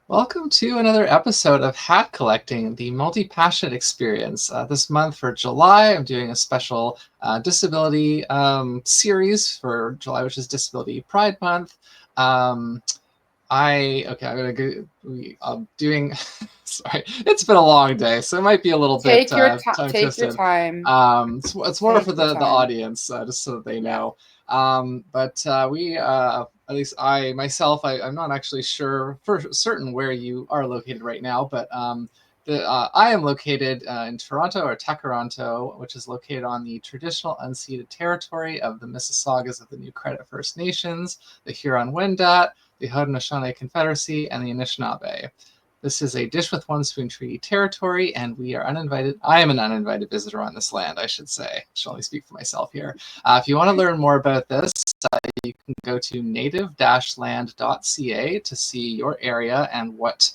Welcome to another episode of Hat Collecting, the multi-passionate experience. This month for July, I'm doing a special disability series for July, which is Disability Pride Month. I'm gonna go. I'm doing. Sorry, it's been a long day, so it might be a little bit tongue Take your twisted. time. It's more for the audience, just so that they know. At least I myself, I'm not actually sure for certain where you are located right now, but I am located in Toronto, or Tkarón, which is located on the traditional unceded territory of the Mississaugas of the New Credit First Nations, the Huron-Wendat, the Haudenosaunee Confederacy, and the Anishinaabe. This is a Dish with One Spoon Treaty territory, and we are uninvited. I am an uninvited visitor on this land, I should say. I should only speak for myself here. If you want to learn more about this, you can go to native-land.ca to see your area and what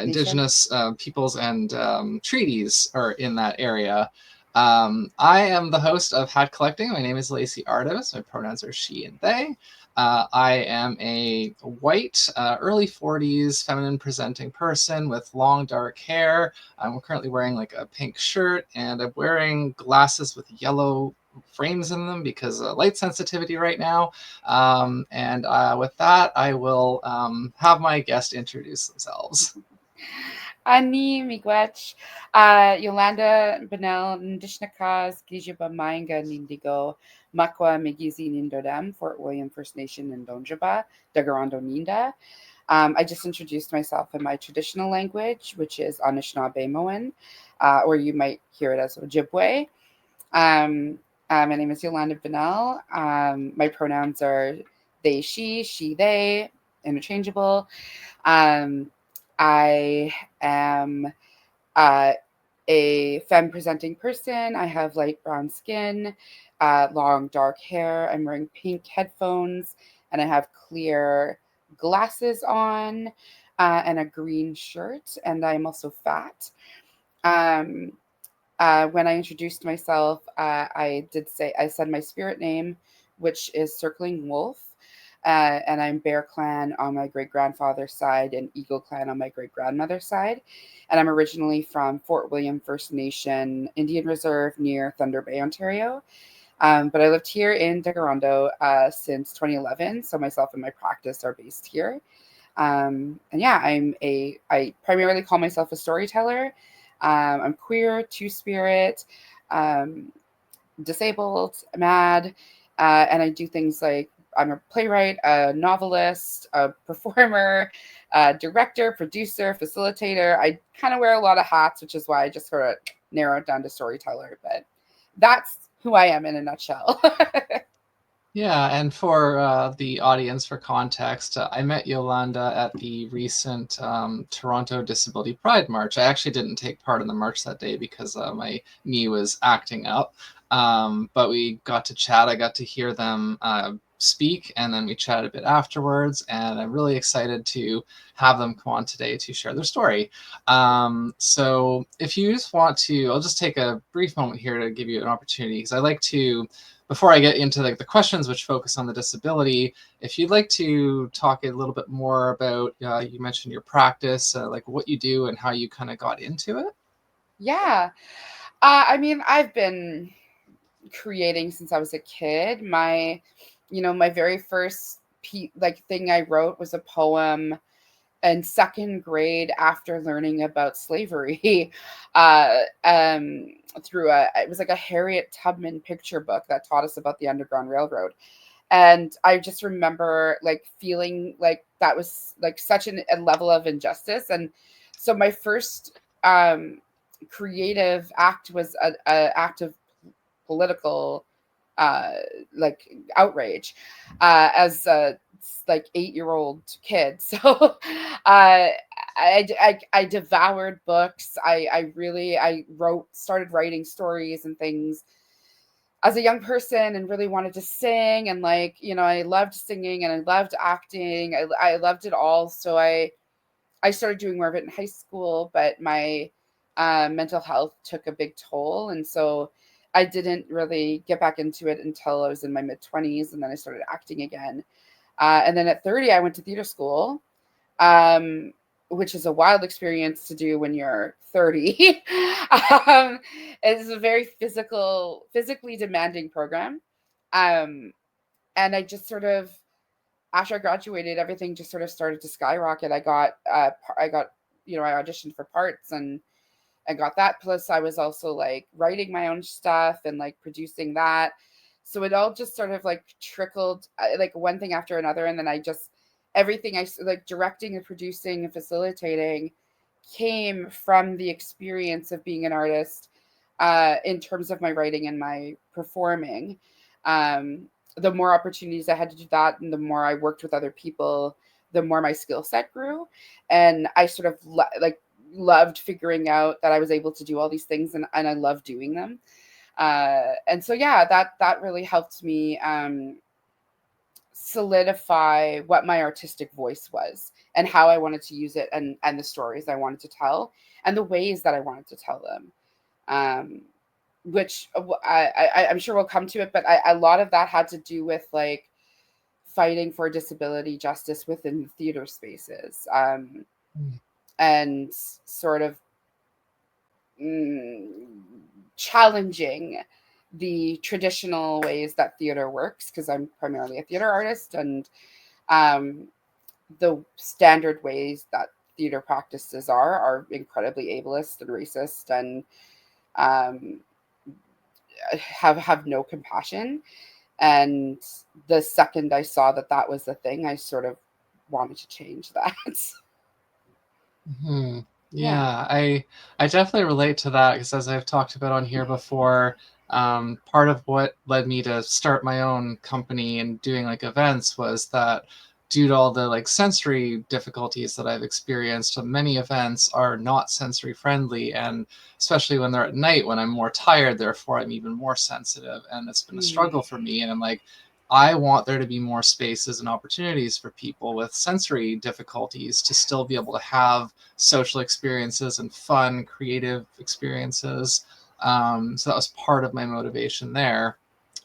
Indigenous peoples and treaties are in that area. I am the host of Hat Collecting. My name is Lacey Ardos. My pronouns are she and they. I am a white, early 40s, feminine presenting person with long dark hair. I'm currently wearing like a pink shirt, and I'm wearing glasses with yellow frames in them because of light sensitivity right now. With that, I will have my guest introduce themselves. Aanii, miigwech, Yolanda Bonnell Ndishinikaaz, Giizhibaa Mi'ingan, ndigo, Makwa, Miigizi, ndodem, William First Nation Ndonjibaa, Tkarón, niindaa. I just introduced myself in my traditional language, which is Anishinaabeg, or you might hear it as Ojibwe. My name is Yolanda Bonnell. My pronouns are they, she, they, interchangeable. I am a femme presenting person. I have light brown skin, long dark hair. I'm wearing pink headphones, and I have clear glasses on, and a green shirt. And I'm also fat. When I introduced myself, I said my spirit name, which is Circling Wolf. And I'm Bear Clan on my great-grandfather's side and Eagle Clan on my great-grandmother's side. And I'm originally from Fort William First Nation Indian Reserve near Thunder Bay, Ontario. But I lived here in Tkarón since 2011, so myself and my practice are based here. And yeah, I primarily call myself a storyteller. I'm queer, two-spirit, disabled, mad, and I do things like I'm a playwright, a novelist, a performer, a director, producer, facilitator. I kind of wear a lot of hats, which is why I just sort of narrowed down to storyteller. But that's who I am in a nutshell. Yeah, and for the audience, for context, I met Yolanda at the recent Toronto Disability Pride March. I actually didn't take part in the march that day because my knee was acting up, but we got to chat. I got to hear them speak, and then we chatted a bit afterwards, and I'm really excited to have them come on today to share their story. So if you just want to, I'll just take a brief moment here to give you an opportunity, because I like to, before I get into the questions which focus on the disability, if you'd like to talk a little bit more about, you mentioned your practice, like what you do and how you kind of got into it. Yeah. I mean, I've been creating since I was a kid. My very first thing I wrote was a poem in second grade after learning about slavery through it was like a Harriet Tubman picture book that taught us about the Underground Railroad. And I just remember like feeling like that was like such a level of injustice. And so my first creative act was a act of political like outrage as a like 8-year-old kid. So I devoured books. I started writing stories and things as a young person, and really wanted to sing, and I loved singing and I loved acting. I loved it all. So I started doing more of it in high school, but my mental health took a big toll. And so I didn't really get back into it until I was in my mid-20s, and then I started acting again. And then at 30, I went to theater school, um, which is a wild experience to do when you're 30. It's a very physically demanding program. Um, and I just sort of, after I graduated, everything just sort of started to skyrocket. I got, I auditioned for parts and I got that. Plus, I was also like writing my own stuff and like producing that. So it all just sort of like trickled, like one thing after another. And then everything I like directing and producing and facilitating came from the experience of being an artist, in terms of my writing and my performing. Um, the more opportunities I had to do that, and the more I worked with other people, the more my skill set grew. And I sort of loved figuring out that I was able to do all these things, and I love doing them. And so, yeah, that really helped me solidify what my artistic voice was and how I wanted to use it, and the stories I wanted to tell and the ways that I wanted to tell them. Um, which I'm sure we'll come to it, but a lot of that had to do with like fighting for disability justice within theater spaces, and sort of mm, challenging the traditional ways that theater works, because I'm primarily a theater artist, and um, the standard ways that theater practices are incredibly ableist and racist, and um, have no compassion. And the second I saw that that was the thing, I sort of wanted to change that. Hmm. Yeah. Yeah, I definitely relate to that because as I've talked about on here before, part of what led me to start my own company and doing like events was that due to all the like sensory difficulties that I've experienced, many events are not sensory friendly, and especially when they're at night when I'm more tired, therefore I'm even more sensitive, and it's been a Mm. struggle for me. And I'm like, I want there to be more spaces and opportunities for people with sensory difficulties to still be able to have social experiences and fun, creative experiences. So that was part of my motivation there.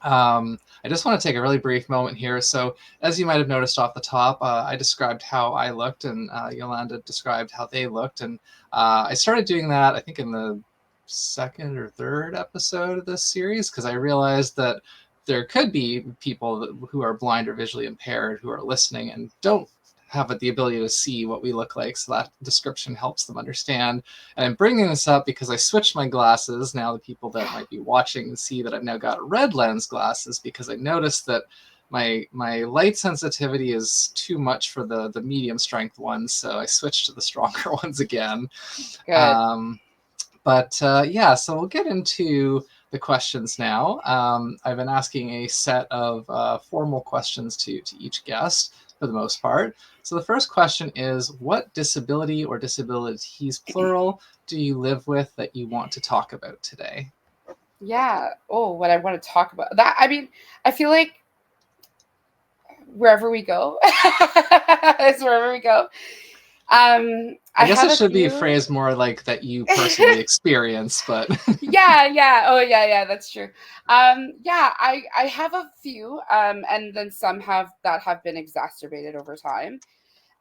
I just want to take a really brief moment here. So, as you might have noticed off the top, I described how I looked, and Yolanda described how they looked. And I started doing that, I think, in the second or third episode of this series, because I realized that there could be people who are blind or visually impaired who are listening and don't have the ability to see what we look like, so that description helps them understand. And I'm bringing this up because I switched my glasses. Now the people that might be watching see that I've now got red lens glasses, because I noticed that my light sensitivity is too much for the medium strength ones, so I switched to the stronger ones again. Good. Yeah, so we'll get into the questions now. I've been asking a set of formal questions to each guest for the most part. So the first question is, what disability or disabilities, plural, do you live with that you want to talk about today? Yeah. Oh, what I want to talk about that. I mean, I feel like wherever we go, it's wherever we go. I I guess have it a should be few. phrased more like that you personally experience, but Yeah. Oh, yeah, that's true. Yeah, I have a few, and then some have been exacerbated over time.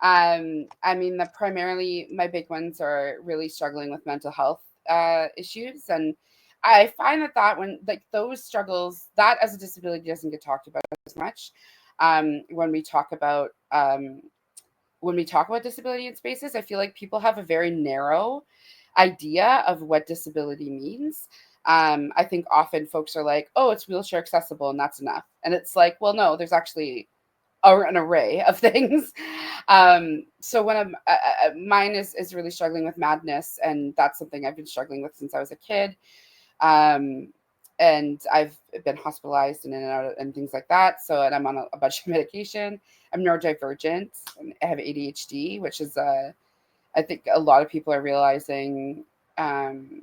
I mean, primarily my big ones are really struggling with mental health issues, and I find that when like those struggles, that as a disability doesn't get talked about as much. When we talk about disability in spaces, I feel like people have a very narrow idea of what disability means. I think often folks are like, "Oh, it's wheelchair accessible, and that's enough." And it's like, well, no, there's actually an array of things. So when mine is really struggling with madness, and that's something I've been struggling with since I was a kid. Um, and I've been hospitalized and in and out and things like that. So, and I'm on a bunch of medication. I'm neurodivergent. And I have ADHD, which is I think a lot of people are realizing um,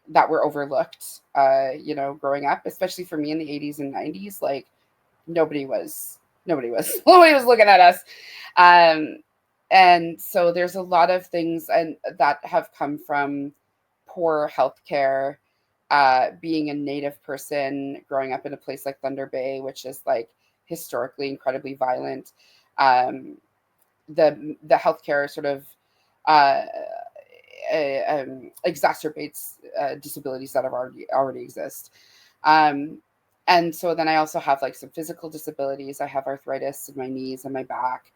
that we're overlooked. Growing up, especially for me in the 80s and 90s, like nobody was looking at us. Um, and so there's a lot of things and that have come from poor healthcare, being a native person growing up in a place like Thunder Bay, which is like historically incredibly violent. the healthcare sort of uh, exacerbates disabilities that have already exist. Um, and so then I also have like some physical disabilities. I have arthritis in my knees and my back,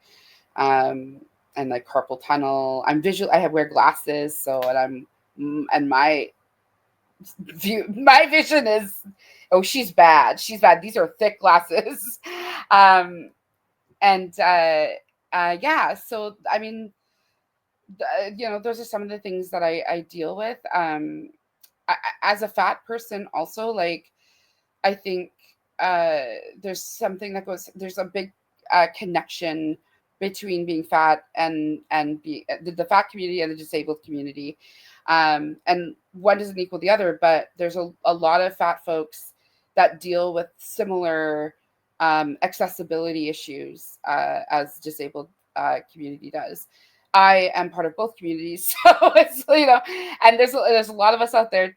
um, and like carpal tunnel. I'm visual. I have wear glasses, so and my vision is, oh, she's bad. She's bad. These are thick glasses, um, and yeah. So I mean, those are some of the things that I deal with. As a fat person, also, like, I think uh, there's a big connection between being fat and the fat community and the disabled community. And one doesn't equal the other, but there's a lot of fat folks that deal with similar accessibility issues as disabled community does. I am part of both communities, so it's, and there's a lot of us out there.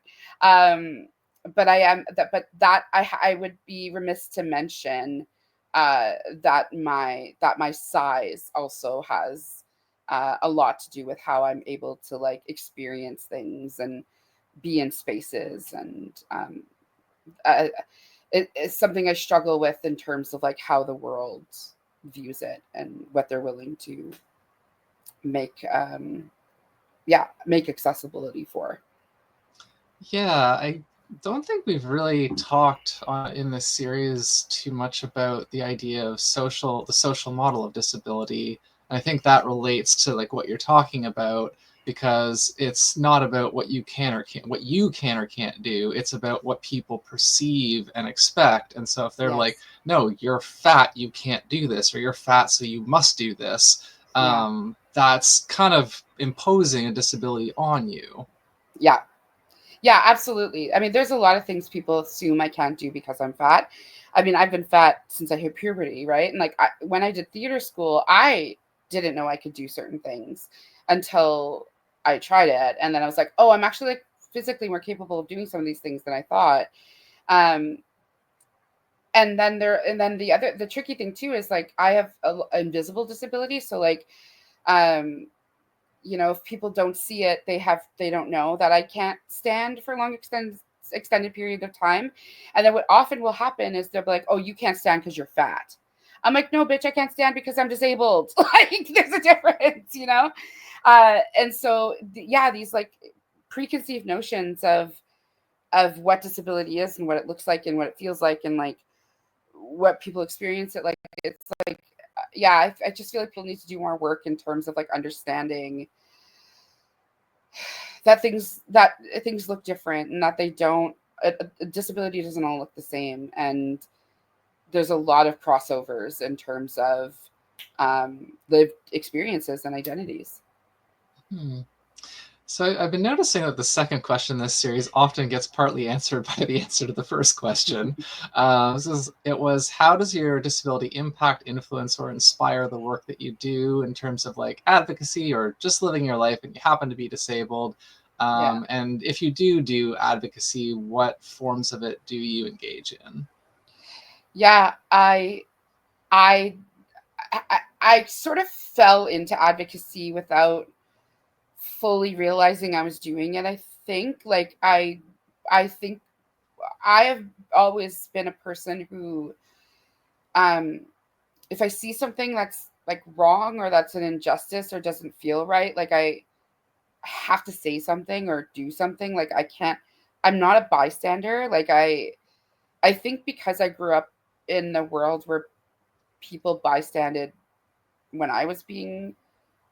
But I am that, but that I would be remiss to mention that my size also has a lot to do with how I'm able to like experience things and be in spaces, and uh, it's something I struggle with in terms of like how the world views it and what they're willing to make make accessibility for. Yeah, I don't think we've really talked in this series too much about the idea of the social model of disability. And I think that relates to like what you're talking about, because it's not about what you can or can't do. It's about what people perceive and expect. And so if they're like, Yes. no, you're fat, you can't do this, or you're fat, so you must do this, Yeah. that's kind of imposing a disability on you. Yeah. Yeah, absolutely. I mean, there's a lot of things people assume I can't do because I'm fat. I mean, I've been fat since I hit puberty, right? And like when I did theater school, I didn't know I could do certain things until I tried it, and then I was like, oh, I'm actually like physically more capable of doing some of these things than I thought. Um, and then the tricky thing too is like I have a invisible disability, so like um if people don't see it, they don't know that I can't stand for long extended period of time. And then what often will happen is they'll be like, oh, you can't stand because you're fat. I'm like, no, bitch, I can't stand because I'm disabled. Like, there's a difference. And so yeah, these like preconceived notions of what disability is and what it looks like and what it feels like and like what people experience it like. It's like yeah, I just feel like people need to do more work in terms of like understanding that things look different and that they don't a disability doesn't all look the same, and there's a lot of crossovers in terms of lived experiences and identities. Hmm. So I've been noticing that the second question in this series often gets partly answered by the answer to the first question. It was, how does your disability impact, influence, or inspire the work that you do in terms of like advocacy or just living your life and you happen to be disabled? Yeah. And if you do advocacy, what forms of it do you engage in? Yeah, I I sort of fell into advocacy without fully realizing I was doing it. I think I think I have always been a person who um if I see something that's like wrong or that's an injustice or doesn't feel right, like I have to say something or do something. Like I can't, I'm not a bystander. Like I think because I grew up in the world where people bystanded when I was being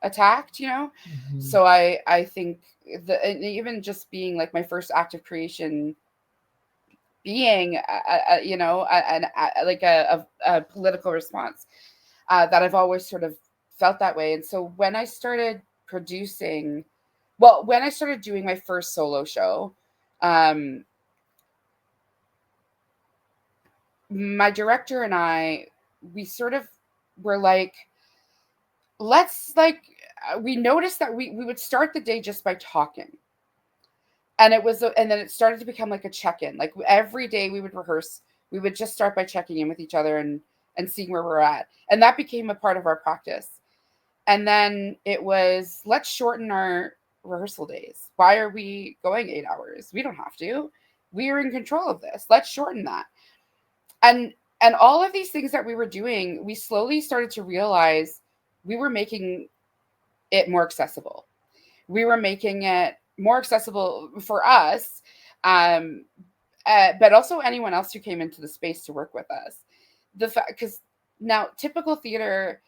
attacked, Mhm. so I think and even just being like my first act of creation being like a political response, that I've always sort of felt that way. And so when I started producing, when I started doing my first solo show, um, my director and we sort of were like, let's like, we noticed that we would start the day just by talking. And then it started to become like a check in. Like every day we would rehearse, we would just start by checking in with each other and seeing where we're at. And that became a part of our practice. And then it was, let's shorten our rehearsal days. Why are we going 8 hours? We don't have to. We are in control of this. Let's shorten that. And all of these things that we were doing, we slowly started to realize we were making it more accessible. We were making it more accessible for us, but also anyone else who came into the space to work with us. The fact, because now typical theater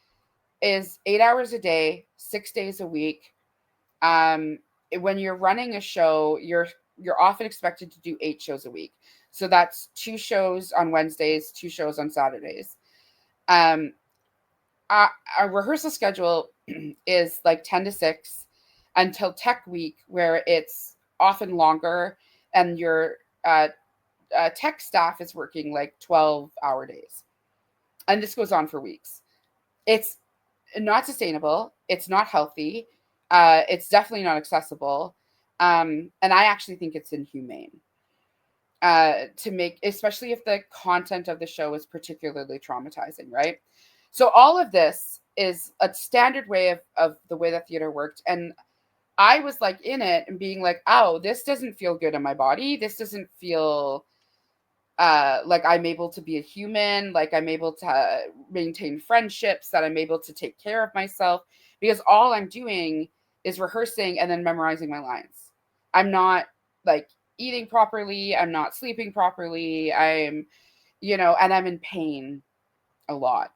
is 8 hours a day, 6 days a week. When you're running a show, you're often expected to do 8 shows a week. So that's 2 shows on Wednesdays, 2 shows on Saturdays. Our rehearsal schedule is like 10 to 6 until tech week, where it's often longer, and your tech staff is working like 12-hour days. And this goes on for weeks. It's not sustainable. It's not healthy. It's definitely not accessible. And I actually think it's inhumane to make, especially if the content of the show is particularly traumatizing, right? So all of this is a standard way of the way that theater worked. And I was like in it and being like, oh, this doesn't feel good in my body. This doesn't feel like I'm able to be a human, like I'm able to maintain friendships, that I'm able to take care of myself, because all I'm doing is rehearsing and then memorizing my lines. I'm not like eating properly. I'm not sleeping properly. And I'm in pain a lot.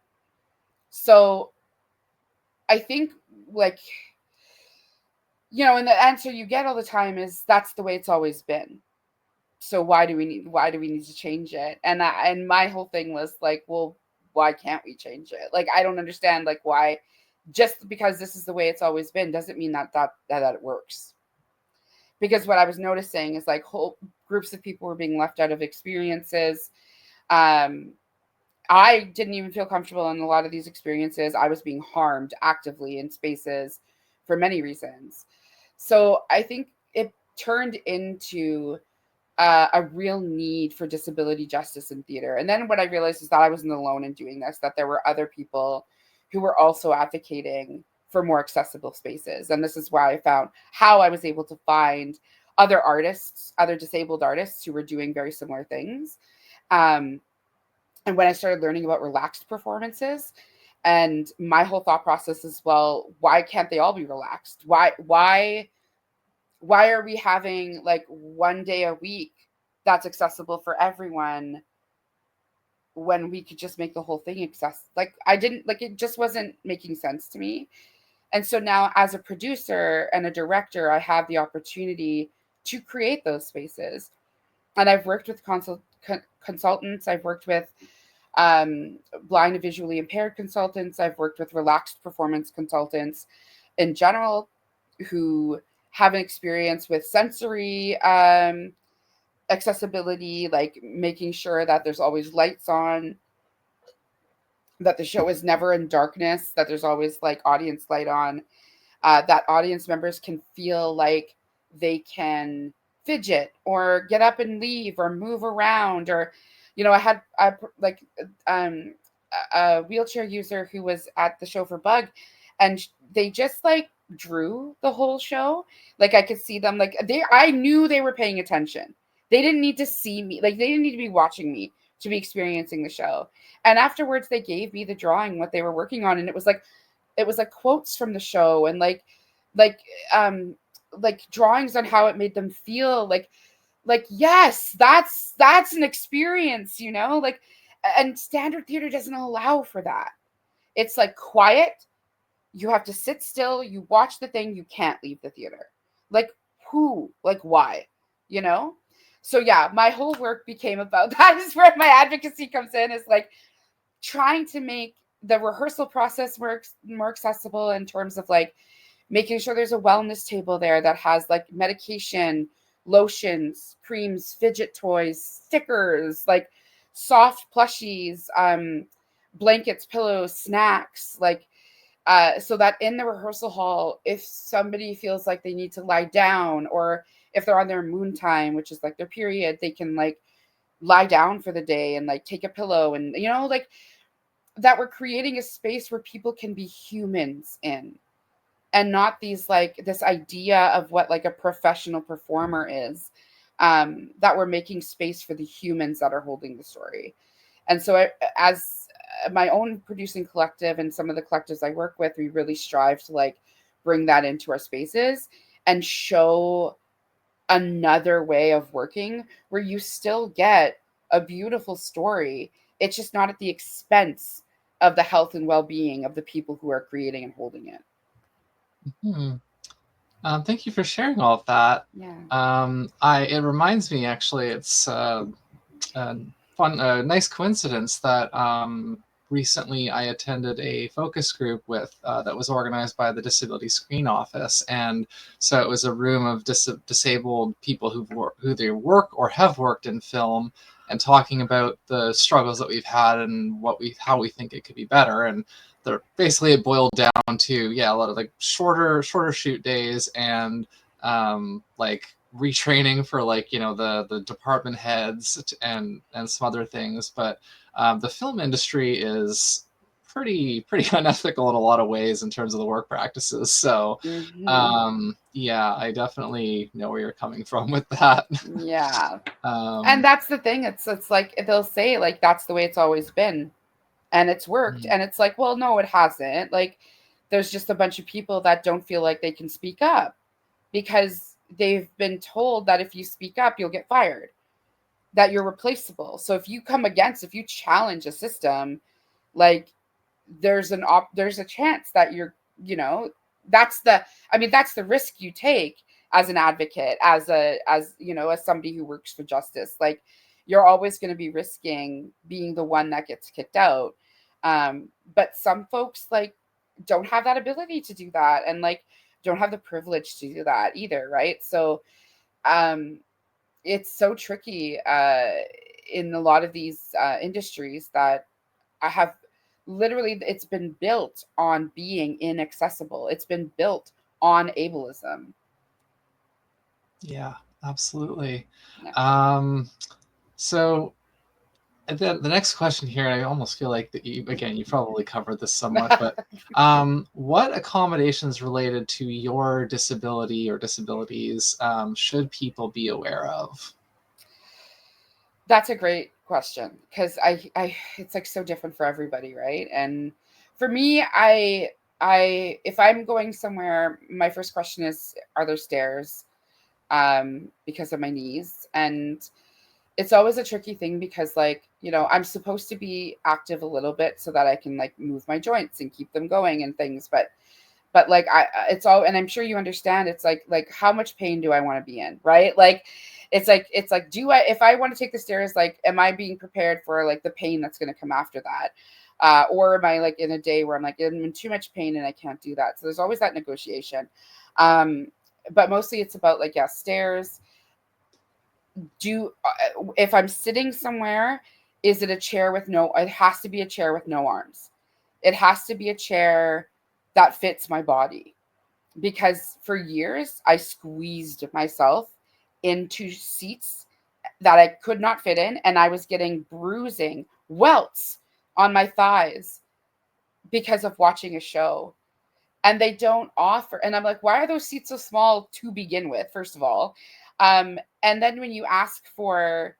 So I think, like, and the answer you get all the time is, that's the way it's always been. So why do we need to change it? And my whole thing was like, well, why can't we change it? Like, I don't understand, like, why, just because this is the way it's always been doesn't mean that it works. Because what I was noticing is, like, whole groups of people were being left out of experiences. I didn't even feel comfortable in a lot of these experiences. I was being harmed actively in spaces for many reasons. So I think it turned into a real need for disability justice in theater. And then what I realized is that I wasn't alone in doing this, that there were other people who were also advocating for more accessible spaces. And this is where I found how I was able to find other artists, other disabled artists who were doing very similar things. And when I started learning about relaxed performances, and my whole thought process is, well, why can't they all be relaxed? Why are we having like one day a week that's accessible for everyone when we could just make the whole thing accessible? Like, it just wasn't making sense to me. And so now, as a producer and a director, I have the opportunity to create those spaces. And I've worked with consultants. I've worked with blind and visually impaired consultants. I've worked with relaxed performance consultants in general who have an experience with sensory accessibility, like making sure that there's always lights on, that the show is never in darkness, that there's always like audience light on, that audience members can feel like they can fidget or get up and leave or move around. Or, I had a wheelchair user who was at the show for Bug, and they just like drew the whole show. Like, I could see them, like, I knew they were paying attention. They didn't need to see me, like, they didn't need to be watching me to be experiencing the show. And afterwards they gave me the drawing, what they were working on, and it was like quotes from the show, and like drawings on how it made them feel. Like, yes, that's an experience, like, and standard theater doesn't allow for that. It's like quiet. You have to sit still. You watch the thing. You can't leave the theater. Like, who? Like, why? So yeah, my whole work became about that. Is where my advocacy comes in, is like trying to make the rehearsal process more accessible, in terms of like making sure there's a wellness table there that has like medication, lotions, creams, fidget toys, stickers, like soft plushies, blankets, pillows, snacks, like so that in the rehearsal hall, if somebody feels like they need to lie down, or if they're on their moon time, which is like their period, they can like lie down for the day and like take a pillow, and like that we're creating a space where people can be humans in, and not these like this idea of what like a professional performer is. That we're making space for the humans that are holding the story. And so as my own producing collective and some of the collectives I work with, we really strive to like bring that into our spaces and show another way of working where you still get a beautiful story. It's just not at the expense of the health and well-being of the people who are creating and holding it. Hmm. Thank you for sharing all of that. Yeah. It reminds me, actually, it's a nice coincidence that recently I attended a focus group with that was organized by the Disability Screen Office, and so it was a room of disabled people who they work or have worked in film, and talking about the struggles that we've had and how we think it could be better. And basically it boiled down to, yeah, a lot of like shorter shoot days, and like retraining for, like, you know, the department heads and some other things. But the film industry is pretty unethical in a lot of ways in terms of the work practices. So Mm-hmm. yeah, I definitely know where you're coming from with that. Yeah. And um, that's the thing. It's like they'll say like that's the way it's always been and it's worked. mm, And it's like, well, no, it hasn't. Like there's just a bunch of people that don't feel like they can speak up because they've been told that if you speak up, you'll get fired, that you're replaceable. So if you challenge a system, like there's a chance that you're, you know, that's the that's the risk you take as an advocate, as you know, as somebody who works for justice. Like you're always going to be risking being the one that gets kicked out. But some folks like don't have that ability to do that, and like don't have the privilege to do that either, right? So um it's so tricky in a lot of these industries that I have literally, it's been built on being inaccessible. It's been built on ableism. yeah, absolutely. Yeah. um, so and then the next question here, I almost feel like that you probably covered this somewhat, but what accommodations related to your disability or disabilities should people be aware of? That's a great question because I it's like so different for everybody, right? And for me, if I'm going somewhere, my first question is, are there stairs? Because of my knees. And it's always a tricky thing because like, you know, I'm supposed to be active a little bit so that I can like move my joints and keep them going and things, but like it's all, and I'm sure you understand, it's like how much pain do I want to be in, right? Like it's like do I, if I want to take the stairs, like am I being prepared for like the pain that's going to come after that? Or am I like in a day where I'm like I'm in too much pain and I can't do that? So there's always that negotiation. um but mostly it's about like, yeah, stairs. Do If I'm sitting somewhere, is it a chair with no, it has to be a chair with no arms. It has to be a chair that fits my body, because for years I squeezed myself into seats that I could not fit in, and I was getting bruising, welts on my thighs because of watching a show. And they don't offer, and I'm like, why are those seats so small to begin with, first of all? And then when you ask for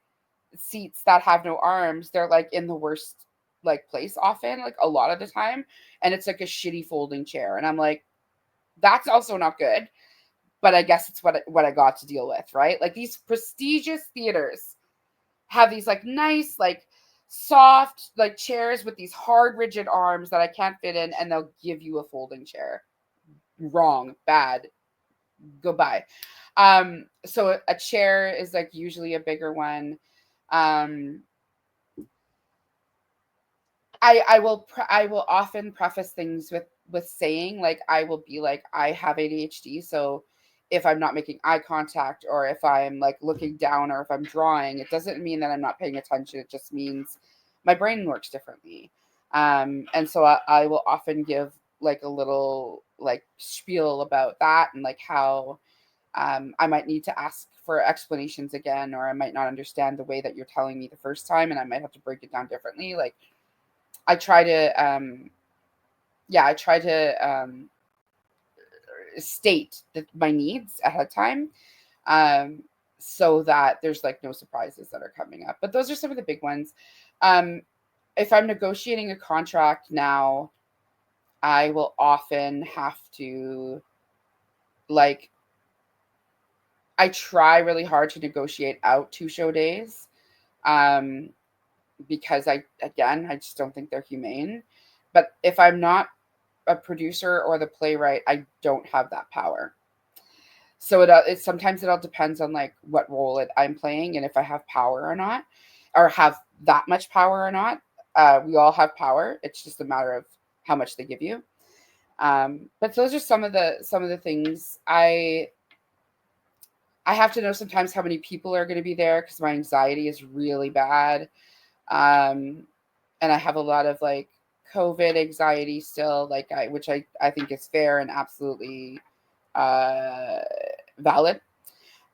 seats that have no arms, they're like in the worst like place often, like a lot of the time, and it's like a shitty folding chair, and I'm like, that's also not good. But I guess it's what I got to deal with, right? Like these prestigious theaters have these like nice, like soft, like chairs with these hard, rigid arms that I can't fit in, and they'll give you a folding chair. Wrong, bad, goodbye. So a chair is like usually a bigger one. Um, I will often preface things with saying like, I will be like, I have ADHD, so if I'm not making eye contact, or if I'm like looking down, or if I'm drawing, it doesn't mean that I'm not paying attention. It just means my brain works differently. And so I will often give like a little like spiel about that, and like how I might need to ask for explanations again, or I might not understand the way that you're telling me the first time, and I might have to break it down differently. Like I try to state my needs ahead of time, um, so that there's like no surprises that are coming up. But those are some of the big ones. Um, if I'm negotiating a contract now, I will often have to, like, I try really hard to negotiate out 2 show days, um, because I just don't think they're humane. But if I'm not a producer or the playwright, I don't have that power. So it sometimes it all depends on like what role I'm playing and if I have power or not, or have that much power or not. We all have power. It's just a matter of how much they give you. But those are some of the things I have to know sometimes how many people are going to be there because my anxiety is really bad. Um, and I have a lot of like COVID anxiety still, like which I think is fair and absolutely uh, valid.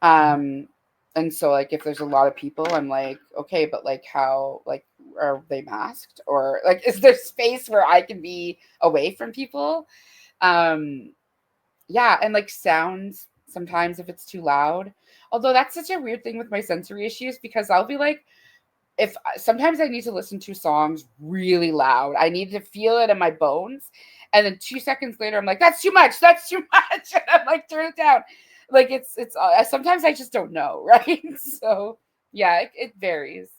Um, and so like if there's a lot of people, I'm like, okay, but like how, like, are they masked, or like is there space where I can be away from people? Um, yeah, and like sounds sometimes if it's too loud. Although that's such a weird thing with my sensory issues because I'll be like, if sometimes I need to listen to songs really loud, I need to feel it in my bones. And then 2 seconds later, I'm like, that's too much. That's too much. And I'm like, turn it down. Like it's sometimes I just don't know. Right. So yeah, it varies.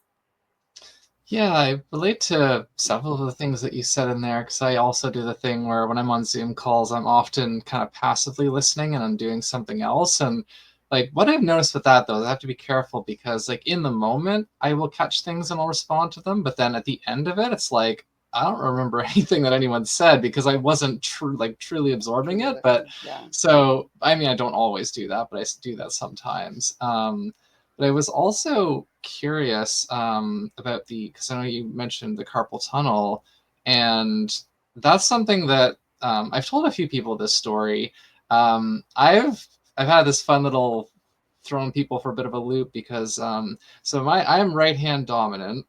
Yeah, I relate to several of the things that you said in there because I also do the thing where when I'm on Zoom calls, I'm often kind of passively listening and I'm doing something else. And like what I've noticed with that though, is I have to be careful because like in the moment, I will catch things and I'll respond to them. But then at the end of it, it's like, I don't remember anything that anyone said because I wasn't truly absorbing Truly it. But listen. Yeah. so, I mean, I don't always do that, but I do that sometimes. But I was also curious about because I know you mentioned the carpal tunnel, and that's something that I've told a few people this story. I've had this fun little thrown people for a bit of a loop because so I am right hand dominant,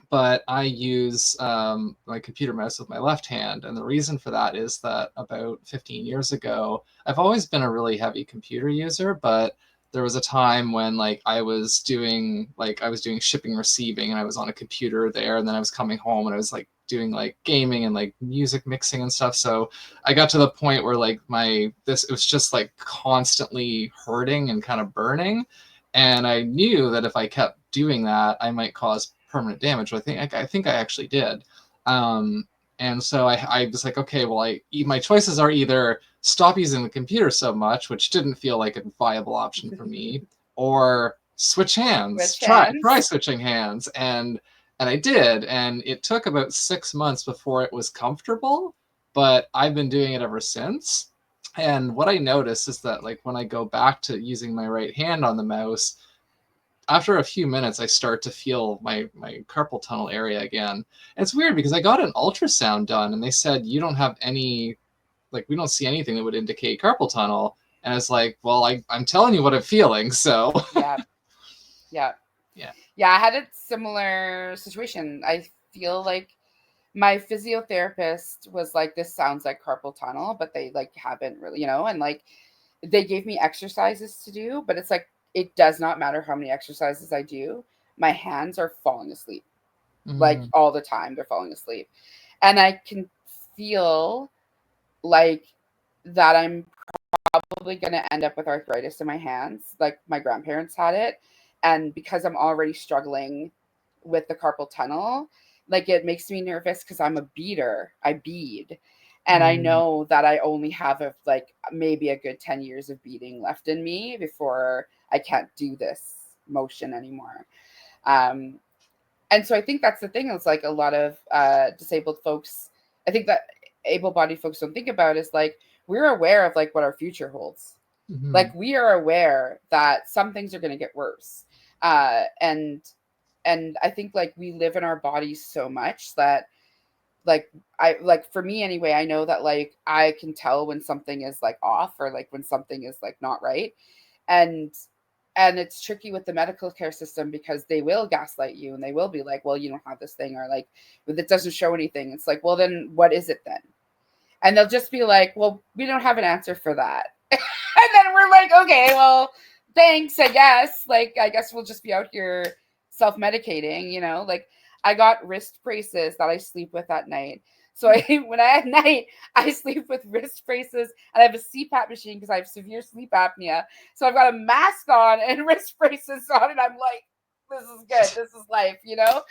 but I use my computer mouse with my left hand. And the reason for that is that about 15 years ago, I've always been a really heavy computer user, but there was a time when I was doing shipping receiving and I was on a computer there, and then I was coming home and I was like doing like gaming and like music mixing and stuff. So I got to the point where like it was just like constantly hurting and kind of burning, and I knew that if I kept doing that, I might cause permanent damage. I think I actually did. Um, and so I was like, okay, well, my choices are either stop using the computer so much, which didn't feel like a viable option for me, or switch hands. Which Try hands? switching hands, and I did, and it took about 6 months before it was comfortable, but I've been doing it ever since. And what I noticed is that like when I go back to using my right hand on the mouse, after a few minutes, I start to feel my carpal tunnel area again. And it's weird because I got an ultrasound done and they said you don't have any, like, we don't see anything that would indicate carpal tunnel. And it's like, well, I'm telling you what I'm feeling, so Yeah. Yeah. yeah. Yeah. I had a similar situation. I feel like my physiotherapist was like, this sounds like carpal tunnel, but they like haven't really, and like they gave me exercises to do, but it's like it does not matter how many exercises I do. My hands are falling asleep. Like Mm, all the time they're falling asleep. And I can feel like that I'm probably going to end up with arthritis in my hands. Like my grandparents had it. And because I'm already struggling with the carpal tunnel, like it makes me nervous because I'm a beader. I bead. And I mm, know that I only have like maybe a good 10 years of beading left in me before I can't do this motion anymore. Um, and so I think that's the thing. It's like a lot of disabled folks, I think that able-bodied folks don't think about is like we're aware of like what our future holds. mm, Like we are aware that some things are going to get worse, uh, and and I think like we live in our bodies so much that like I like for me anyway, I know that like I can tell when something is like off or like when something is like not right, and and it's tricky with the medical care system because they will gaslight you and they will be like, well, you don't have this thing, or like, it doesn't show anything. It's like, well, then what is it then? And they'll just be like, well, we don't have an answer for that. And then we're like, okay, well, thanks, I guess. Like, I guess we'll just be out here self-medicating, you know? Like, I got wrist braces that I sleep with at night. So when I at night, I sleep with wrist braces, and I have a CPAP machine because I have severe sleep apnea. So I've got a mask on and wrist braces on, and I'm like, this is good. This is life, you know?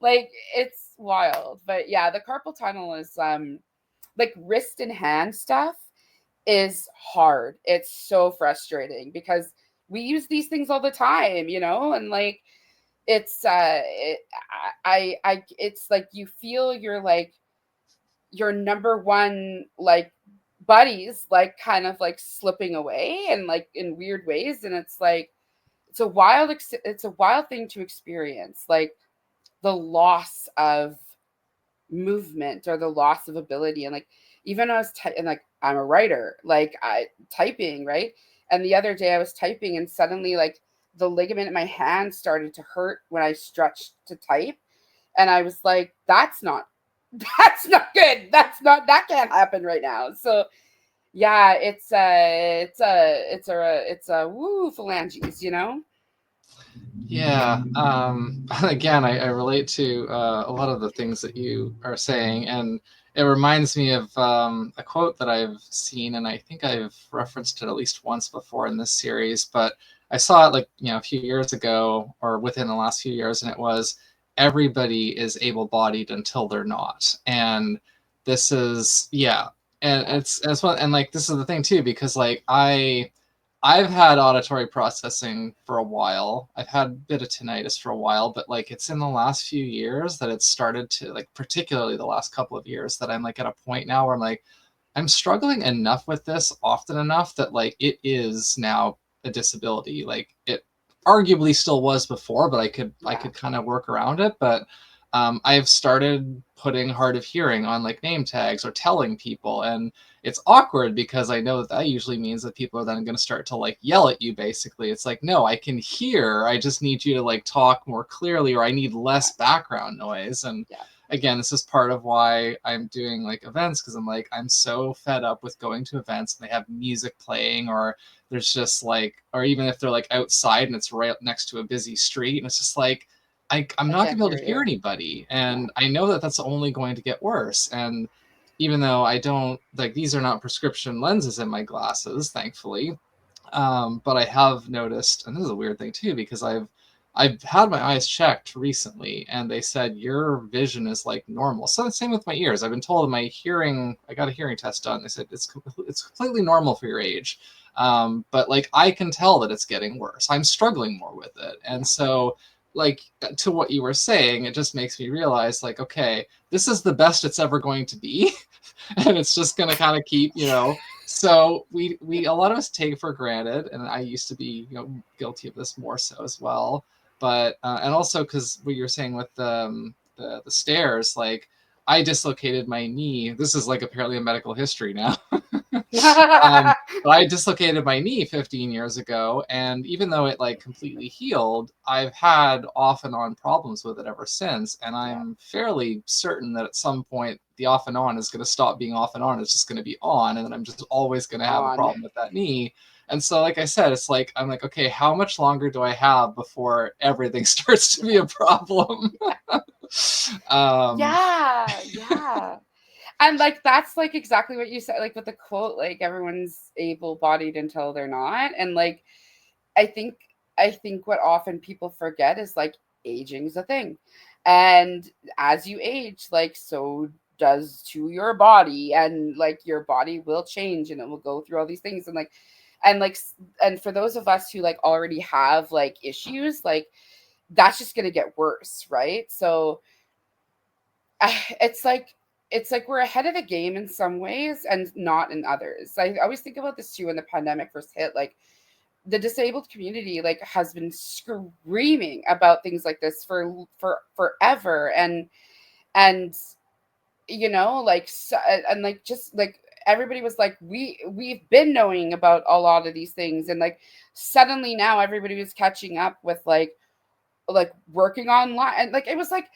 Like, it's wild. But yeah, the carpal tunnel is like wrist and hand stuff is hard. It's so frustrating because we use these things all the time, you know, and like it's it's like you feel your number one like buddies like kind of like slipping away and like in weird ways, and it's like it's a wild thing to experience, like the loss of movement or the loss of ability. And like even I was and like I'm a writer, like I typing, right? And the other day I was typing and suddenly like the ligament in my hand started to hurt when I stretched to type, and I was like, that's not that's not good, that can't happen right now. So yeah, it's a woo phalanges, you know. Yeah. Again, I relate to a lot of the things that you are saying, and it reminds me of a quote that I've seen, and I think I've referenced it at least once before in this series, but I saw it like, a few years ago or within the last few years, and it was, everybody is able-bodied until they're not. And this is, yeah. And Yeah. it's well, and like this is the thing too, because like I've had auditory processing for a while. I've had a bit of tinnitus for a while, but like it's in the last few years that it's started to, like, particularly the last couple of years, that I'm like at a point now where I'm like, I'm struggling enough with this often enough that like it is now a disability. Like it arguably still was before, but I Yeah. could kind of work around it. But I've started putting hard of hearing on like name tags or telling people, and it's awkward because I know that that usually means that people are then going to start to like yell at you. Basically, it's like, no, I can hear. I just need you to like talk more clearly, or I need Yeah. less background noise. And Yeah. again, this is part of why I'm doing like events, because I'm like, I'm so fed up with going to events and they have music playing, or there's just like, or even if they're like outside and it's right next to a busy street, and it's just like, I'm I not gonna can't be able hear to hear you. anybody, Yeah. and I know that that's only going to get worse. And even though I don't like, these are not prescription lenses in my glasses, thankfully, but I have noticed, and this is a weird thing too, because I've had my eyes checked recently, and they said your vision is like normal. So the same with my ears. I've been told my hearing. I got a hearing test done. They said it's completely normal for your age, but like I can tell that it's getting worse. I'm struggling more with it, and Yeah. so like to what you were saying, it just makes me realize like, okay, this is the best it's ever going to be, and it's just going to kind of keep, so we a lot of us take for granted, and I used to be, guilty of this more so as well. But and also because what you're saying with the stairs, like I dislocated my knee. This is like apparently a medical history now. But I dislocated my knee 15 years ago, and even though it like completely healed, I've had off and on problems with it ever since. And Yeah. I'm fairly certain that at some point the off and on is going to stop being off and on. It's just going to be on, and then I'm just always going to have a On. problem with that knee. And so, like I said, it's like I'm like, okay, how much longer do I have before everything starts to be a problem? um, Yeah. Yeah. And like that's like exactly what you said, like with the quote, like everyone's able-bodied until they're not. And like I think I think what often people forget is like aging is a thing. And as you age, like so does to your body, and like your body will change and it will go through all these things. And like and for those of us who like already have like issues, like that's just going to get worse, right? So it's like we're ahead of the game in some ways and not in others. I always think about this too when the pandemic first hit. Like the disabled community like has been screaming about things like this for forever, and you know like so, and like just like everybody was like, we've been knowing about a lot of these things, and like suddenly now everybody was catching up with like working online, and like it was like,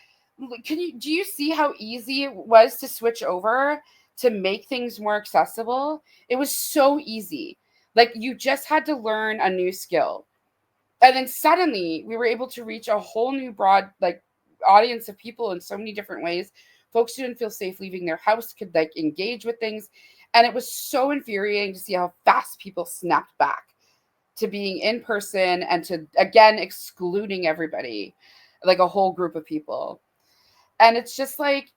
do you see how easy it was to switch over to make things more accessible? It was so easy. Like you just had to learn a new skill, and then suddenly we were able to reach a whole new broad like audience of people in so many different ways. Folks who didn't feel safe leaving their house could like engage with things, and it was so infuriating to see how fast people snapped back to being in person and to again excluding everybody, like a whole group of people. And it's just like,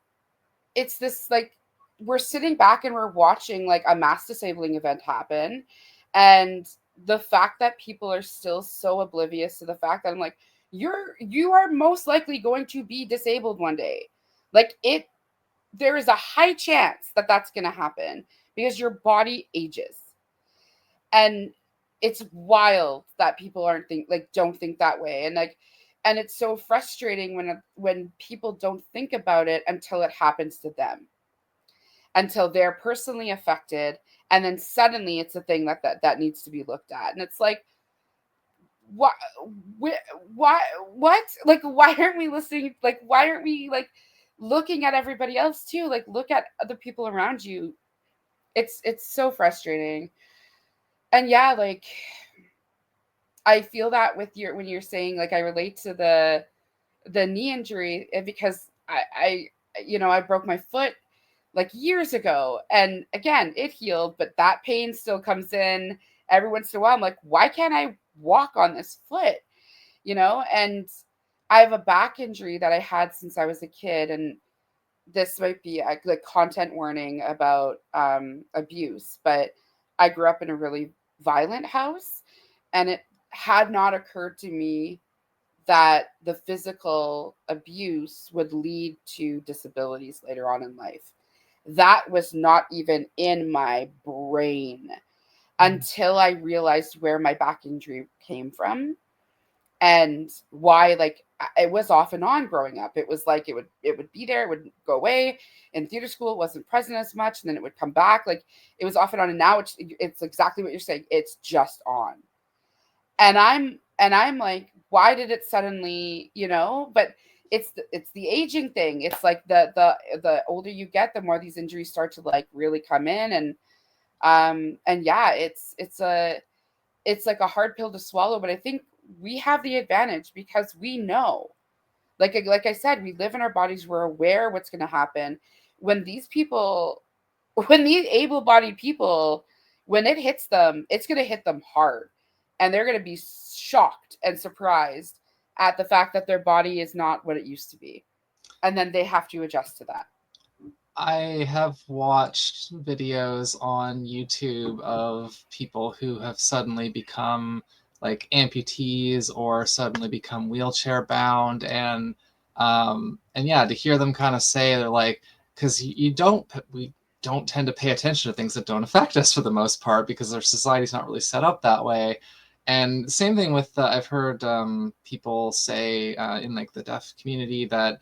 it's this like, we're sitting back and we're watching like a mass disabling event happen, and the fact that people are still so oblivious to the fact that I'm like, you are most likely going to be disabled one day. Like it, there is a high chance that that's going to happen because your body ages. And it's wild that people aren't think like don't think that way. And like, and it's so frustrating when people don't think about it until it happens to them, until they're personally affected, and then suddenly it's a thing that needs to be looked at. And it's like, why why what, like why aren't we listening, like why aren't we like looking at everybody else too? Like look at the people around you. It's so frustrating. And yeah, like I feel that with your, when you're saying like I relate to the knee injury, because I you know, I broke my foot like years ago, and again it healed, but that pain still comes in every once in a while. I'm like, why can't I walk on this foot? You know, and I have a back injury that I had since I was a kid, and this might be a like content warning about abuse, but I grew up in a really violent house, and it had not occurred to me that the physical abuse would lead to disabilities later on in life. That was not even in my brain until I realized where my back injury came from and why, like it was off and on growing up. It was like it would be there, it would go away. In theater school it wasn't present as much, and then it would come back. Like it was off and on, and now it's exactly what you're saying, it's just on. And I'm like, why did it suddenly, you know? But it's the aging thing. It's like the older you get, the more these injuries start to like really come in. And yeah, it's like a hard pill to swallow, but I think we have the advantage because we know, like I said, we live in our bodies, we're aware what's going to happen when these people, when these able-bodied people, when it hits them, it's going to hit them hard, and they're going to be shocked and surprised at the fact that their body is not what it used to be, and then they have to adjust to that. I have watched videos on YouTube of people who have suddenly become like amputees or suddenly become wheelchair bound, and yeah, to hear them kind of say they're like, because you don't, we don't tend to pay attention to things that don't affect us for the most part because our society's not really set up that way. And same thing with I've heard people say in like the deaf community that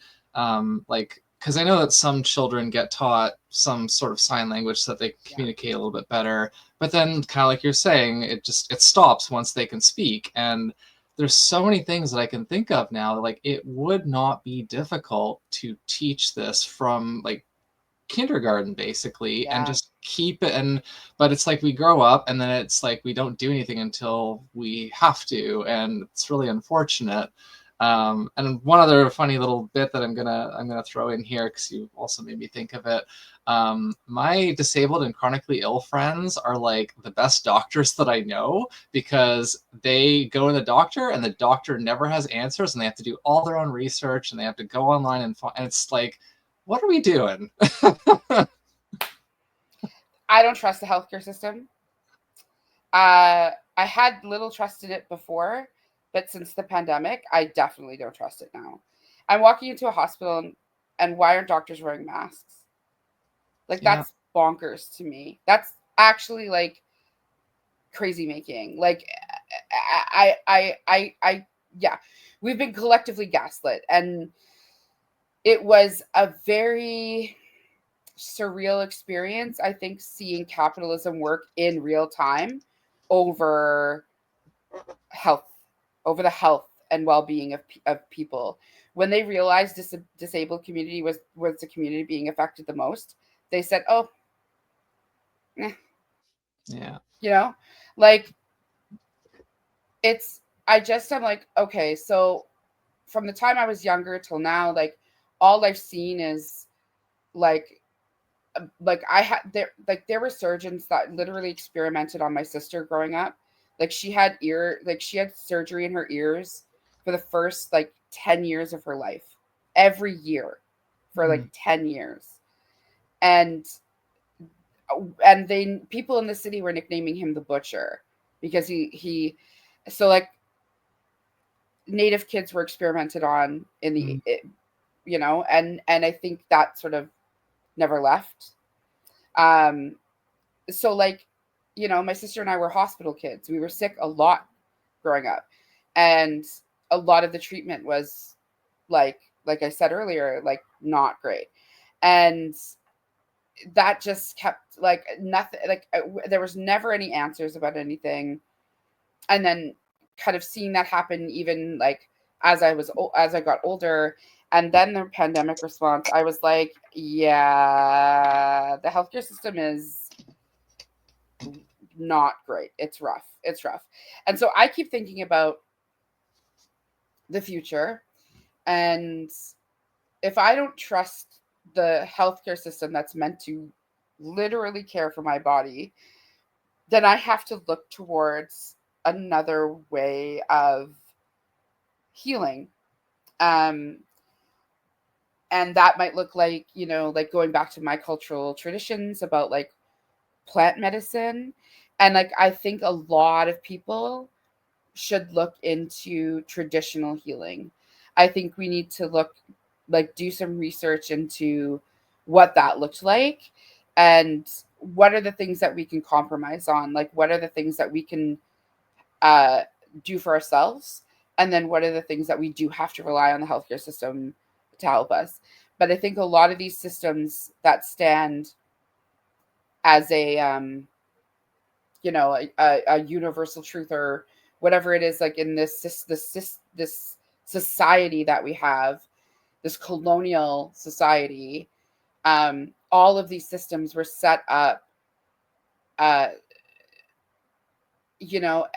like, because I know that some children get taught some sort of sign language so that they can Yeah. communicate a little bit better, but then kind of like you're saying, it stops once they can speak. And there's so many things that I can think of now, like it would not be difficult to teach this from like kindergarten basically and Yeah. just keep it. And but it's like we grow up and then it's like we don't do anything until we have to, and it's really unfortunate. And one other funny little bit that I'm gonna throw in here because you also made me think of it. My disabled and chronically ill friends are like the best doctors that I know because they go to the doctor and the doctor never has answers and they have to do all their own research and they have to go online and it's like, what are we doing? I don't trust the healthcare system. I had little trust in it before, but since the pandemic, I definitely don't trust it now. I'm walking into a hospital, and why aren't doctors wearing masks? Like Yeah. that's bonkers to me. That's actually like crazy making. Like yeah, we've been collectively gaslit, and it was a very surreal experience, I think, seeing capitalism work in real time over health, over the health and well-being of people. When they realized disabled community was the community being affected the most, they said, oh, Yeah. you know, like it's, I'm like, okay, so from the time I was younger till now, like all I've seen is like I had there were surgeons that literally experimented on my sister growing up. Like she had surgery in her ears for the first like 10 years of her life. Every year for like 10 years. And they people in the city were nicknaming him the butcher because he so like native kids were experimented on in the you know, and I think that sort of never left. Um so like, you know, my sister and I were hospital kids. We were sick a lot growing up. And a lot of the treatment was like I said earlier, like not great. And that just kept like nothing, like there was never any answers about anything. And then kind of seeing that happen even like as I got older, and then the pandemic response, I was like, yeah, the healthcare system is not great. It's rough. It's rough. And so I keep thinking about the future, and if I don't trust the healthcare system that's meant to literally care for my body, then I have to look towards another way of healing. Um, and that might look like, you know, like going back to my cultural traditions about like plant medicine. And like, I think a lot of people should look into traditional healing. I think we need to do some research into what that looked like, and what are the things that we can compromise on? Like, what are the things that we can uh, do for ourselves? And then what are the things that we do have to rely on the healthcare system to help us? But I think a lot of these systems that stand as a, you know, a universal truth or whatever it is, like in this society that we have, this colonial society, all of these systems were set up, uh, you know,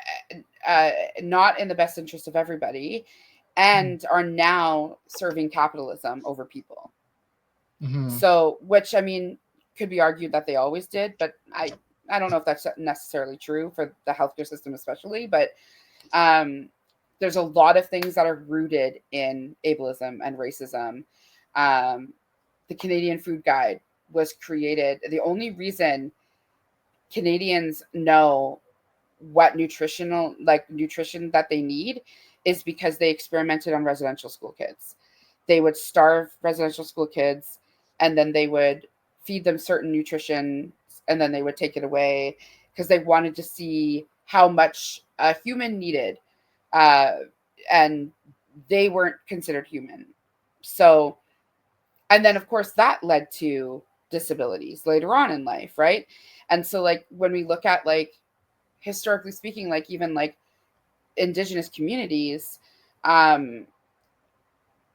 not in the best interest of everybody, and are now serving capitalism over people. So, which I mean, could be argued that they always did, but I don't know if that's necessarily true for the healthcare system, especially. But there's a lot of things that are rooted in ableism and racism. The Canadian Food Guide was created. The only reason Canadians know what nutrition that they need is because they experimented on residential school kids. They would starve residential school kids, and then they would feed them certain nutrition, and then they would take it away because they wanted to see how much a human needed, uh, and they weren't considered human. So, and then of course that led to disabilities later on in life, right? And so like when we look at like historically speaking, like even like Indigenous communities, um,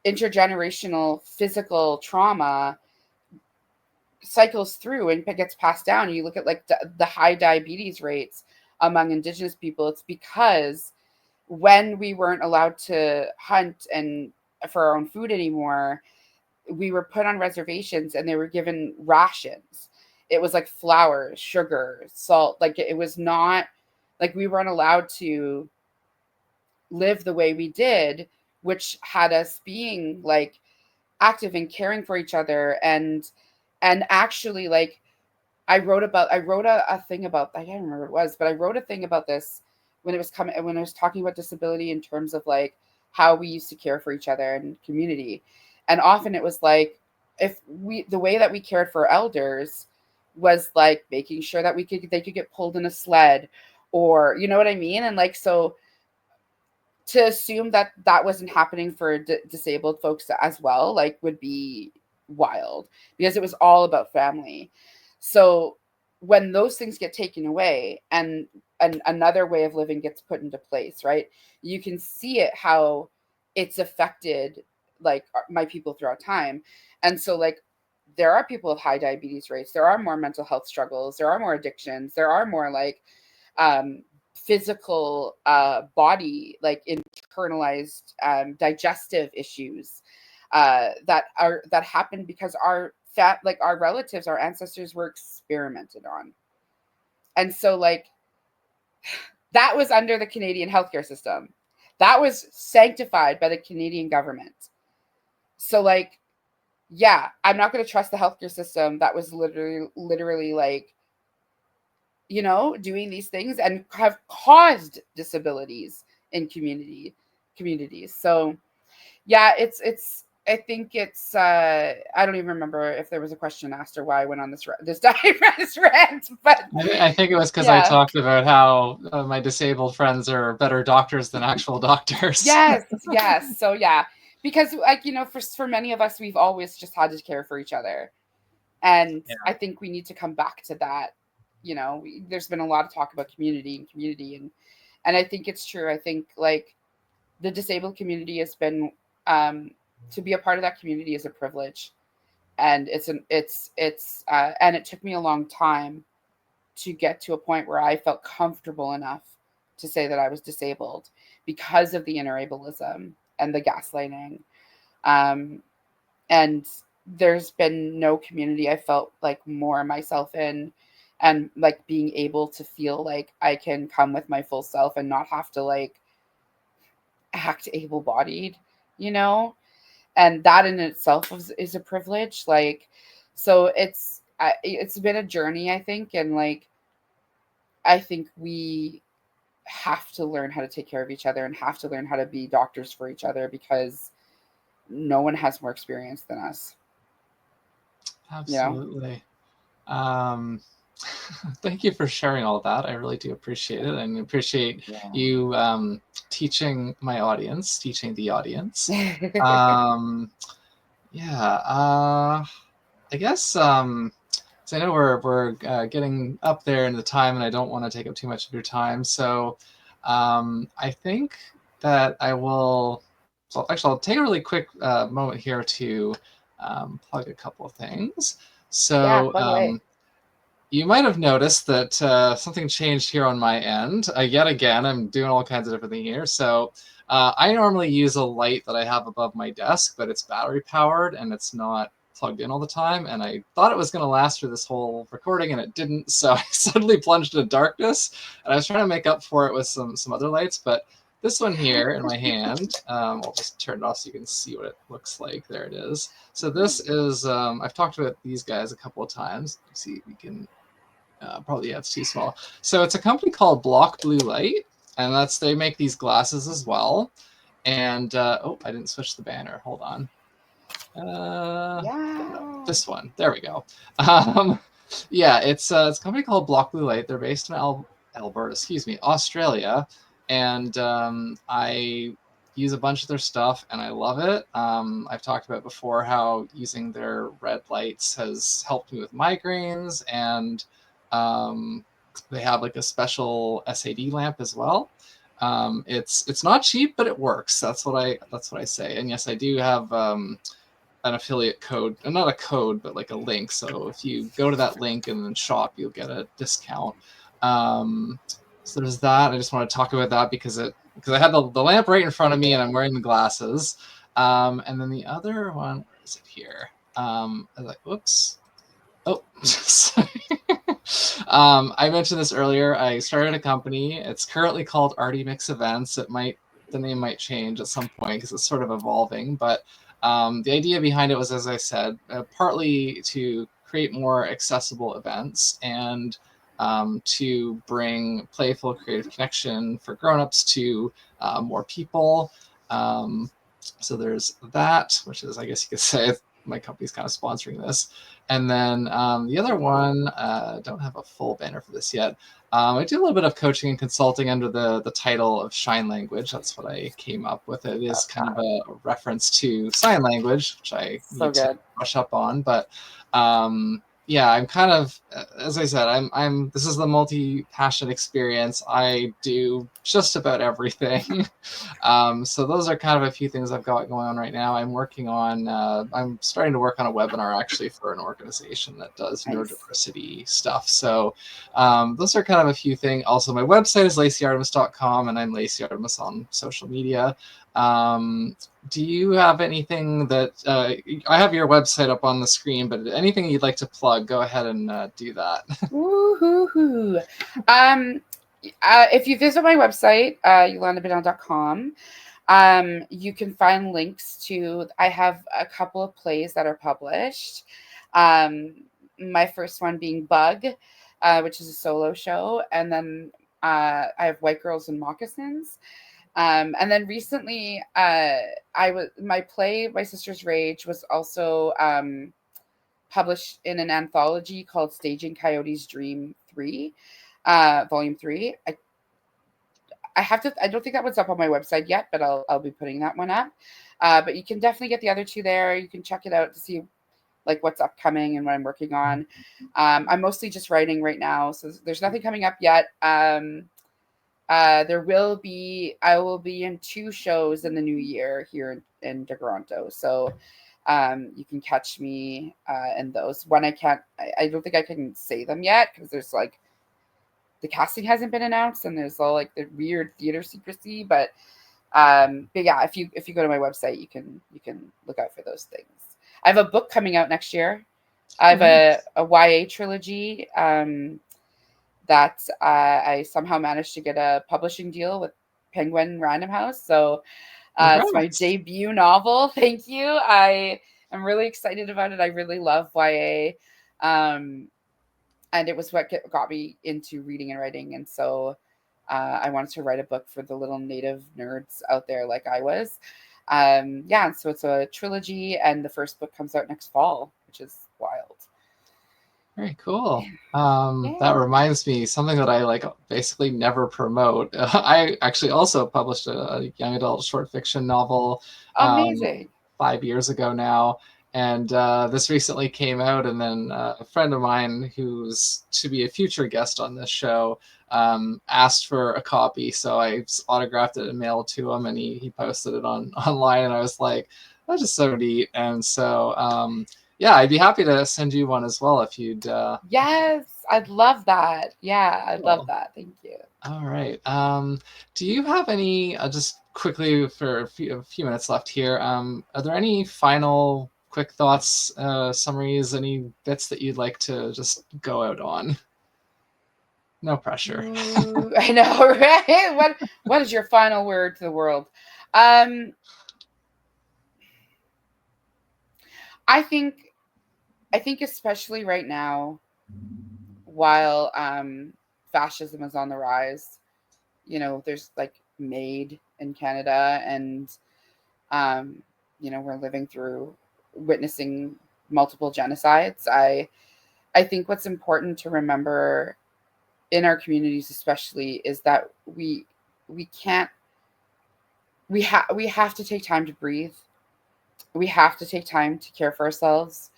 intergenerational physical trauma cycles through and gets passed down. You look at like the high diabetes rates among Indigenous people. It's because when we weren't allowed to hunt and for our own food anymore, we were put on reservations and they were given rations. It was like flour, sugar, salt. Like it was not like we weren't allowed to live the way we did, which had us being like active and caring for each other. And actually like I wrote a thing about, I can't remember what it was, but I wrote a thing about this when I was talking about disability in terms of like how we used to care for each other and community. And often it was like, the way that we cared for elders was like making sure that they could get pulled in a sled, or you know what I mean? And like, so to assume that that wasn't happening for disabled folks as well, like would be wild because it was all about family. So when those things get taken away and another way of living gets put into place, right? You can see it how it's affected like my people throughout time. And so like there are people with high diabetes rates, there are more mental health struggles, there are more addictions, there are more like um physical body like internalized digestive issues that happen because our like our relatives, our ancestors were experimented on. And so like that was under the Canadian healthcare system. That was sanctified by the Canadian government. So like yeah, I'm not going to trust the healthcare system that was literally like doing these things and have caused disabilities in communities. So yeah, it's I think it's I don't even remember if there was a question asked or why I went on this digress rant, but I think it was because I yeah. talked about how my disabled friends are better doctors than actual doctors. Yes. So yeah, because like for many of us, we've always just had to care for each other, and Yeah. I think we need to come back to that. There's been a lot of talk about community, and I think it's true. I think like the disabled community has been to be a part of that community is a privilege, and and it took me a long time to get to a point where I felt comfortable enough to say that I was disabled because of the inner ableism and the gaslighting. Um, and there's been no community I felt like more myself in, and like being able to feel like I can come with my full self and not have to like act able-bodied, you know? And that in itself is a privilege. Like, so it's been a journey, I think, and like I think we have to learn how to take care of each other and have to learn how to be doctors for each other because no one has more experience than us. Absolutely. Thank you for sharing all that. I really do appreciate it, and appreciate Yeah. you teaching the audience. Yeah, I guess so I know we're getting up there in the time, and I don't want to take up too much of your time. So I think that I will. So actually, I'll take a really quick moment here to plug a couple of things. Yeah, So plug away. you might have noticed that something changed here on my end. Yet again, I'm doing all kinds of different things here. So I normally use a light that I have above my desk, but it's battery powered and it's not plugged in all the time. And I thought it was going to last for this whole recording, and it didn't. So I suddenly plunged into darkness, and I was trying to make up for it with some other lights. But this one here in my hand, I'll just turn it off so you can see what it looks like. There it is. So this is, I've talked about these guys a couple of times. See if we can probably, yeah, it's too small. So it's a company called Block Blue Light, and they make these glasses as well. And oh, I didn't switch the banner. Hold on. Yeah. This one. There we go. Yeah, it's a company called Block Blue Light. They're based in Alberta, Australia, and I use a bunch of their stuff and I love it. I've talked about before how using their red lights has helped me with migraines, and um, they have like a special SAD lamp as well. It's not cheap, but it works. That's what I say. And yes, I do have an affiliate code, not a code, but like a link. So if you go to that link and then shop, you'll get a discount. So there's that. I just want to talk about that because I had the lamp right in front of me and I'm wearing the glasses. And then the other one, where is it here? I was like, whoops. Oh, sorry. I mentioned this earlier. I started a company. It's currently called Artie Mix Events. The name might change at some point because it's sort of evolving. But the idea behind it was, as I said, partly to create more accessible events and to bring playful, creative connection for grown-ups to more people. So there's that, which is, I guess you could say, my company's kind of sponsoring this. And then the other one, don't have a full banner for this yet. I do a little bit of coaching and consulting under the title of Shine Language. That's what I came up with. It is kind of a reference to sign language, which I need to brush up on. But yeah, I'm kind of, as I said, I'm this is the multi-passion experience. I do just about everything. So those are kind of a few things I've got going on right now. I'm starting to work on a webinar actually for an organization that does neurodiversity stuff. So those are kind of a few things. Also, my website is lacyartemis.com, and I'm Lacy Artemis on social media. Do you have anything that I have your website up on the screen, but anything you'd like to plug, go ahead and do that. Woo-hoo-hoo. If you visit my website, yolandabonnell.com, you can find links to, I have a couple of plays that are published. My first one being Bug, which is a solo show. And then I have White Girls in Moccasins. And then recently, my play, My Sister's Rage, was also published in an anthology called Staging Coyote's Dream 3, Volume 3. I don't think that one's up on my website yet, but I'll be putting that one up. But you can definitely get the other two there. You can check it out to see like what's upcoming and what I'm working on. I'm mostly just writing right now, so there's nothing coming up yet. I will be in 2 shows in the new year here in Toronto. So you can catch me in those. One I don't think I can say them yet because there's like the casting hasn't been announced and there's all like the weird theater secrecy. But yeah, if you go to my website, you can look out for those things. I have a book coming out next year. I have a YA trilogy that I somehow managed to get a publishing deal with Penguin Random House. So it's my debut novel. Thank you. I am really excited about it. I really love YA. And it was what got me into reading and writing. And so I wanted to write a book for the little native nerds out there like I was. Yeah, so it's a trilogy, and the first book comes out next fall, which is wild. Very cool. That reminds me, something that I like basically never promote. I actually also published a young adult short fiction novel. Amazing. 5 years ago now. And this recently came out, and then a friend of mine who's to be a future guest on this show asked for a copy. So I autographed it and mailed it to him, and he posted it online. And I was like, that's just so neat. And so, yeah, I'd be happy to send you one as well if you'd. Yes, I'd love that. Yeah, I'd love that. Thank you. All right. Do you have any, just quickly for a few minutes left here, are there any final quick thoughts, summaries, any bits that you'd like to just go out on? No pressure. Ooh, I know, right? What is your final word to the world? I think especially right now, while fascism is on the rise, there's like MAID in Canada, and we're witnessing multiple genocides. I think what's important to remember in our communities especially is that we have to take time to breathe. We have to take time to care for ourselves.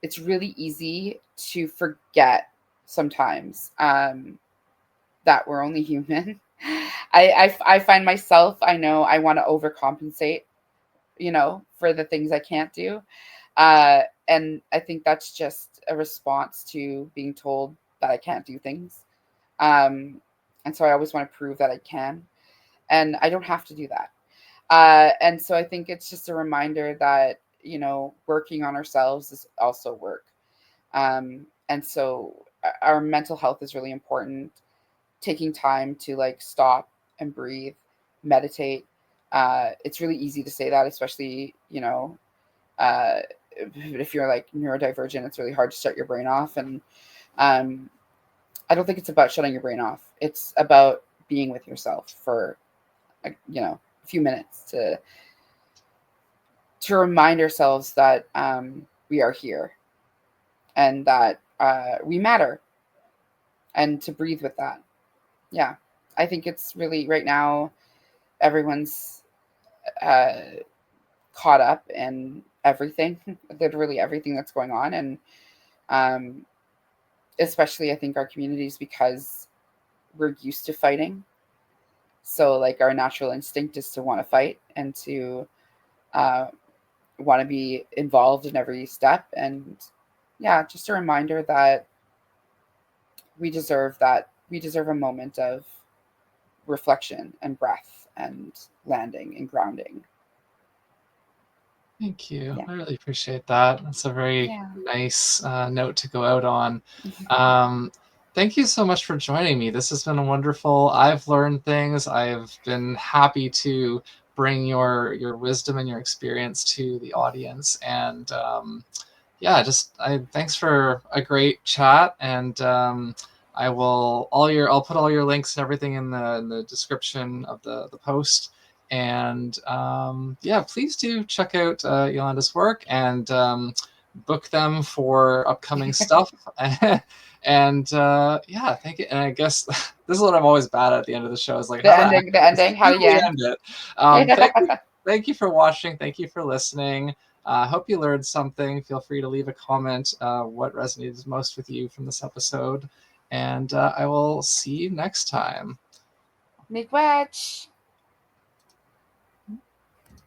It's really easy to forget sometimes that we're only human. I find myself, I know I want to overcompensate, for the things I can't do. And I think that's just a response to being told that I can't do things. And so I always want to prove that I can. And I don't have to do that. And so I think it's just a reminder that, working on ourselves is also work. And so our mental health is really important. Taking time to like stop and breathe, meditate. It's really easy to say that, especially, if you're like neurodivergent, it's really hard to shut your brain off. And I don't think it's about shutting your brain off. It's about being with yourself for, a few minutes to to remind ourselves that we are here and that we matter, and to breathe with that. Yeah, I think it's really right now everyone's uh, caught up in everything, literally everything that's going on, and um, especially I think our communities, because we're used to fighting. So like our natural instinct is to want to fight and to uh, want to be involved in every step. And yeah, just a reminder that we deserve a moment of reflection and breath and landing and grounding. Thank you. Yeah. I really appreciate that. That's a very Yeah. nice note to go out on. Um, Thank you so much for joining me. This has been wonderful. I've learned things. I've been happy to bring your wisdom and your experience to the audience. And yeah, thanks for a great chat. And I'll put all your links and everything in the description of the post. And yeah, please do check out Yolanda's work and book them for upcoming stuff. And yeah, thank you. And I guess this is what I'm always bad at the end of the show is like The ending. The ending. How how do do you we end? end it? Yeah. Thank you for watching. Thank you for listening. I hope you learned something. Feel free to leave a comment what resonated most with you from this episode. And I will see you next time. Miigwech.